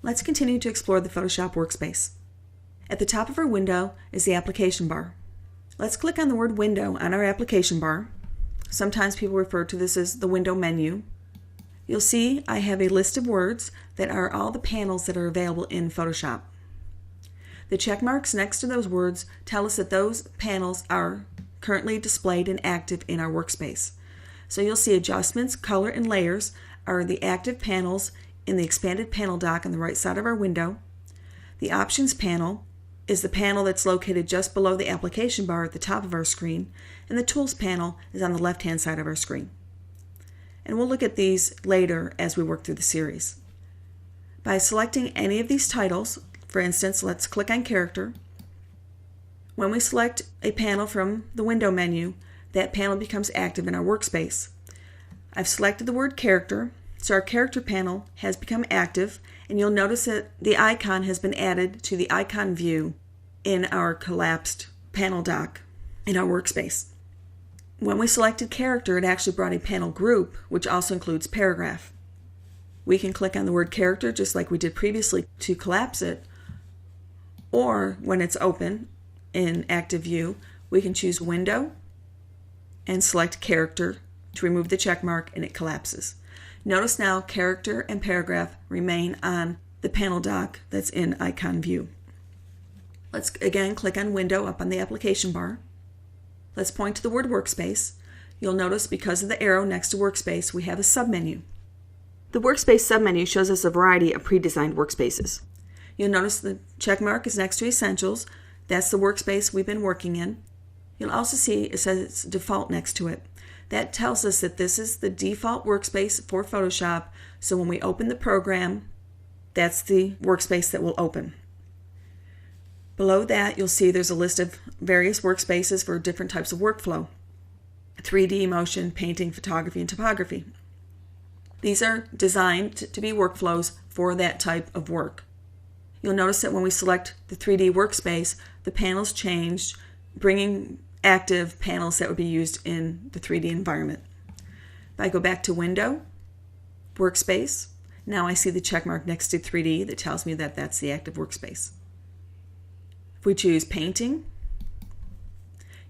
Let's continue to explore the Photoshop workspace. At the top of our window is the application bar. Let's click on the word window on our application bar. Sometimes people refer to this as the window menu. You'll see I have a list of words that are all the panels that are available in Photoshop. The check marks next to those words tell us that those panels are currently displayed and active in our workspace. So you'll see adjustments, color, and layers are the active panels in the expanded panel dock on the right side of our window. The options panel is the panel that's located just below the application bar at the top of our screen, and the tools panel is on the left-hand side of our screen. And we'll look at these later as we work through the series. By selecting any of these titles, for instance, let's click on Character. When we select a panel from the window menu, that panel becomes active in our workspace. I've selected the word Character, so our Character panel has become active, and you'll notice that the icon has been added to the icon view in our collapsed panel dock in our workspace. When we selected Character, it actually brought a panel group, which also includes Paragraph. We can click on the word Character just like we did previously to collapse it, or when it's open in active view, we can choose Window and select Character to remove the check mark, and it collapses. Notice now Character and Paragraph remain on the panel dock that's in icon view. Let's again click on Window up on the application bar. Let's point to the word Workspace. You'll notice because of the arrow next to Workspace, we have a submenu. The Workspace submenu shows us a variety of pre-designed workspaces. You'll notice the check mark is next to Essentials. That's the workspace we've been working in. You'll also see it says Default next to it. That tells us that this is the default workspace for Photoshop, so when we open the program, that's the workspace that will open. Below that, you'll see there's a list of various workspaces for different types of workflow: 3D, motion, painting, photography, and topography. These are designed to be workflows for that type of work. You'll notice that when we select the 3D workspace, the panels changed, bringing active panels that would be used in the 3D environment. If I go back to Window, Workspace, now I see the check mark next to 3D that tells me that that's the active workspace. If we choose Painting,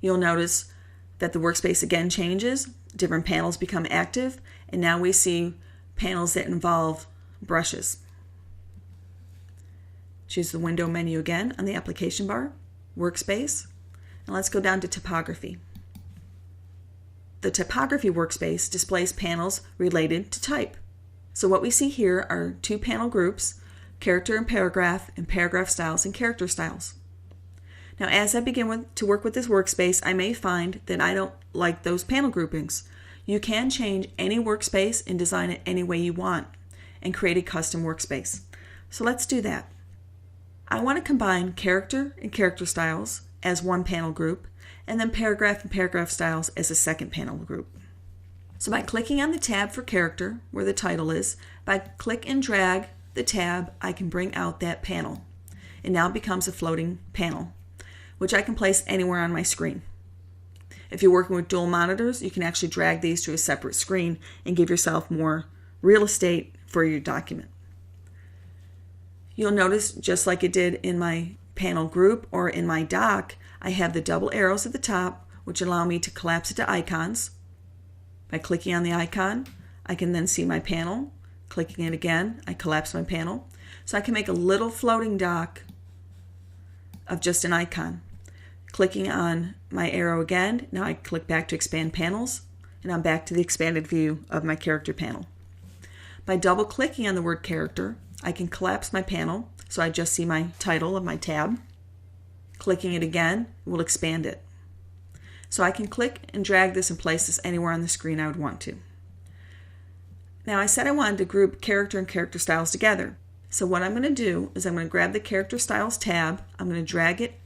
you'll notice that the workspace again changes, different panels become active, and now we see panels that involve brushes. Choose the Window menu again on the application bar, Workspace, and let's go down to Topography. The Topography workspace displays panels related to type. So what we see here are two panel groups, Character and Paragraph styles and character styles. Now as I begin to work with this workspace, I may find that I don't like those panel groupings. You can change any workspace and design it any way you want and create a custom workspace. So let's do that. I want to combine Character and character styles as one panel group, and then Paragraph and Paragraph styles as a second panel group. So by clicking on the tab for Character, where the title is, if I click and drag the tab, I can bring out that panel. It now becomes a floating panel, which I can place anywhere on my screen. If you're working with dual monitors, you can actually drag these to a separate screen and give yourself more real estate for your document. You'll notice, just like it did in my panel group or in my dock, I have the double arrows at the top, which allow me to collapse it to icons. By clicking on the icon, I can then see my panel. Clicking it again, I collapse my panel. So I can make a little floating dock of just an icon. Clicking on my arrow again, now I click back to expand panels, and I'm back to the expanded view of my character panel. By double clicking on the word Character, I can collapse my panel, so I just see my title of my tab. Clicking it again will expand it. So I can click and drag this and place this anywhere on the screen I would want to. Now I said I wanted to group Character and character styles together. So what I'm going to do is I'm going to grab the Character Styles tab, I'm going to drag it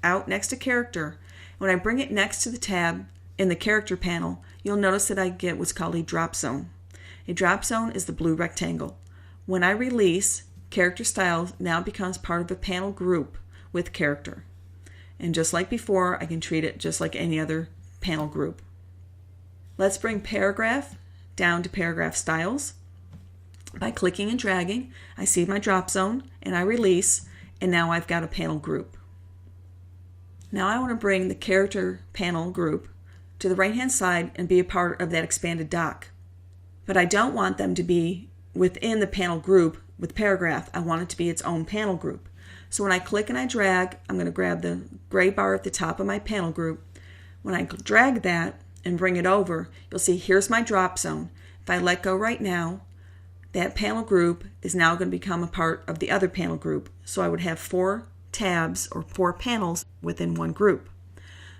out next to Character. When I bring it next to the tab in the Character panel, you'll notice that I get what's called a drop zone. A drop zone is the blue rectangle. When I release, Character Styles now becomes part of a panel group with Character. And just like before, I can treat it just like any other panel group. Let's bring Paragraph down to Paragraph Styles. By clicking and dragging, I see my drop zone and I release, and now I've got a panel group. Now I want to bring the character panel group to the right-hand side and be a part of that expanded dock. But I don't want them to be within the panel group with paragraph. I want it to be its own panel group. So when I click and I drag, I'm going to grab the gray bar at the top of my panel group. When I drag that and bring it over, you'll see here's my drop zone. If I let go right now, that panel group is now going to become a part of the other panel group. So I would have 4 tabs or 4 panels within one group.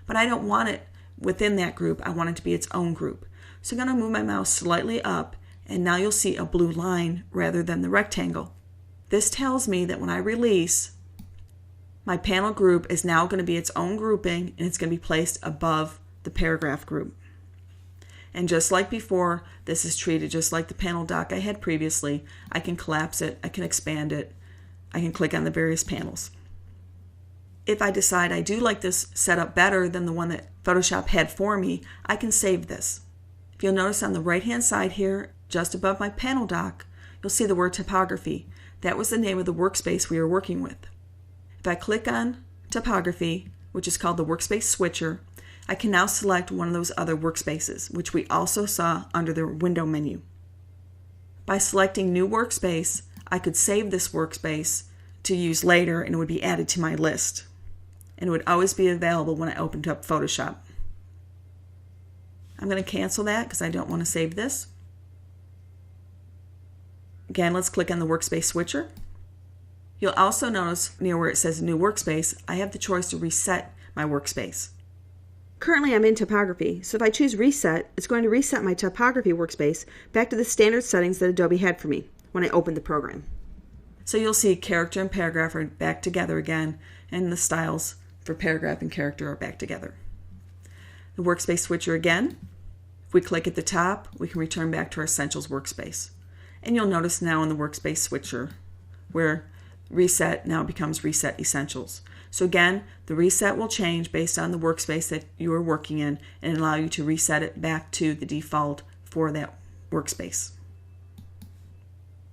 But I don't want it within that group. I want it to be its own group. So I'm going to move my mouse slightly up, and now you'll see a blue line rather than the rectangle. This tells me that when I release, my panel group is now going to be its own grouping, and it's going to be placed above the paragraph group. And just like before, this is treated just like the panel dock I had previously. I can collapse it, I can expand it, I can click on the various panels. If I decide I do like this setup better than the one that Photoshop had for me, I can save this. If you'll notice on the right-hand side here, just above my panel dock, you'll see the word typography. That was the name of the workspace we were working with. If I click on typography, which is called the workspace switcher, I can now select one of those other workspaces, which we also saw under the window menu. By selecting new workspace, I could save this workspace to use later, and it would be added to my list. And it would always be available when I opened up Photoshop. I'm going to cancel that because I don't want to save this. Again, let's click on the workspace switcher. You'll also notice near where it says new workspace, I have the choice to reset my workspace. Currently I'm in typography, so if I choose reset, it's going to reset my typography workspace back to the standard settings that Adobe had for me when I opened the program. So you'll see character and paragraph are back together again, and the styles for paragraph and character are back together. The workspace switcher again, if we click at the top, we can return back to our Essentials workspace. And you'll notice now in the workspace switcher where reset now becomes reset Essentials. So again, the reset will change based on the workspace that you are working in and allow you to reset it back to the default for that workspace.